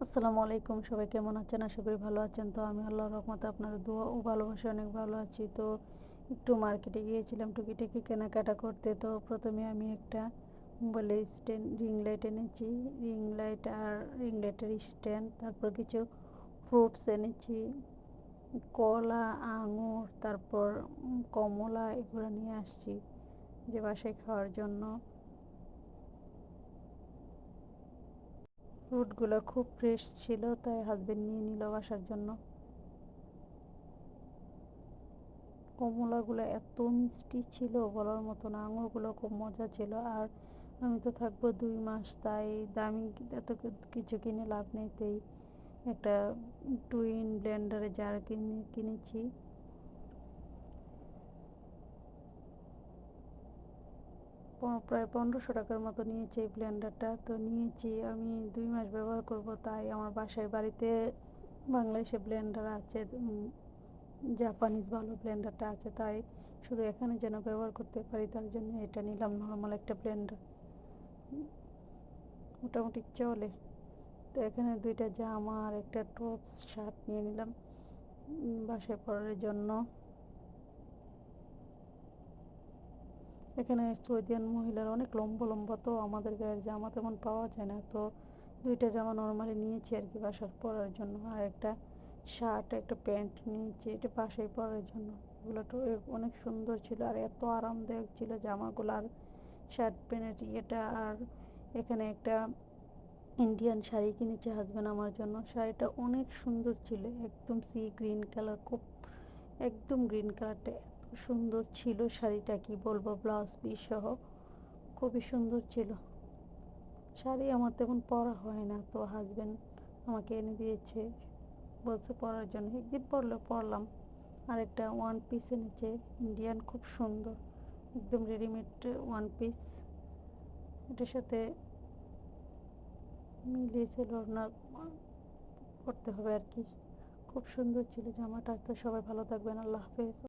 আসসালামু আলাইকুম, সবাই কেমন আছেন? আশা করি ভালো আছেন। তো আমি আল্লাহর রহমতে আপনাদের দোয়া ও ভালোবাসায় অনেক ভালো আছি। তো একটু মার্কেটে গিয়েছিলাম টুকিটাকি কেনাকাটা করতে। তো প্রথমে আমি একটা মোবাইলের স্ট্যান্ড রিং লাইট এনেছি, রিং লাইট আর রিং লাইটের স্ট্যান্ড, তারপর কিছু ফ্রুটস এনেছি, কলা, আঙুর, তারপর কমলা, এগুলো নিয়ে আসছি যে বাসায় খাওয়ার জন্য। ফ্রুটগুলো খুব ফ্রেশ ছিল, তাই হাজবেন্ড নিয়ে নিল বাসার জন্য। কমলাগুলো এত মিষ্টি ছিল বলার মতো না, আঙুরগুলো খুব মজা ছিল। আর আমি তো থাকবো 2 মাস, তাই দামি এত কিছু কিনে লাভ নেই, তাই একটা টুইন ব্লেন্ডারে জার কিনেছি। প্রায় 1500 টাকার মতো নিয়েছে এই ব্লেন্ডারটা। তো নিয়েছি, আমি 2 মাস ব্যবহার করব, তাই আমার বাসায় বাড়িতে বাংলাদেশে ব্লেন্ডার আছে, জাপানিজ ভালো ব্লেন্ডারটা আছে, তাই শুধু এখানে যেন ব্যবহার করতে পারি তার জন্য এটা নিলাম, নর্মাল একটা ব্লেন্ডার, মোটামুটি চলে। তো এখানে 2টা জামা আর একটা টপস শার্ট নিয়ে নিলাম বাসায় পরার জন্য। এখানে সৌদিয়ান মহিলার অনেক লম্বা লম্বা, তো আমাদের গায়ের জামা তেমন পাওয়া যায় না, তো 2টা জামা নর্মালি নিয়েছি আর কি বাসার পরার জন্য। আর একটা শার্ট, একটা প্যান্ট নিয়েছি, এটা বাসায় পরার জন্য। এগুলো তো অনেক সুন্দর ছিল আর এত আরামদায়ক ছিল জামাগুলো আর শার্ট প্যান্টের ইয়েটা। আর এখানে একটা ইন্ডিয়ান শাড়ি কিনেছে হাজব্যান্ড আমার জন্য। শাড়িটা অনেক সুন্দর ছিল, একদম সি গ্রিন কালার, খুব একদম গ্রিন কালারটা এত সুন্দর ছিল শাড়িটা, কি বলবো, ব্লাউজ পিস সহ খুবই সুন্দর ছিল। শাড়ি আমার তেমন পরা হয় না, তো হাজব্যান্ড আমাকে এনে দিয়েছে, বলছে পরার জন্য, একদিন পরলাম। আর একটা ওয়ান পিস এনেছে ইন্ডিয়ান, খুব সুন্দর, একদম রেডিমেড ওয়ান পিস। এটার সাথে মিলিয়েছিল না, করতে হবে আর কি। খুব সুন্দর ছিল জামাটা। তো সবাই ভালো থাকবেন, আল্লাহ হাফেজ।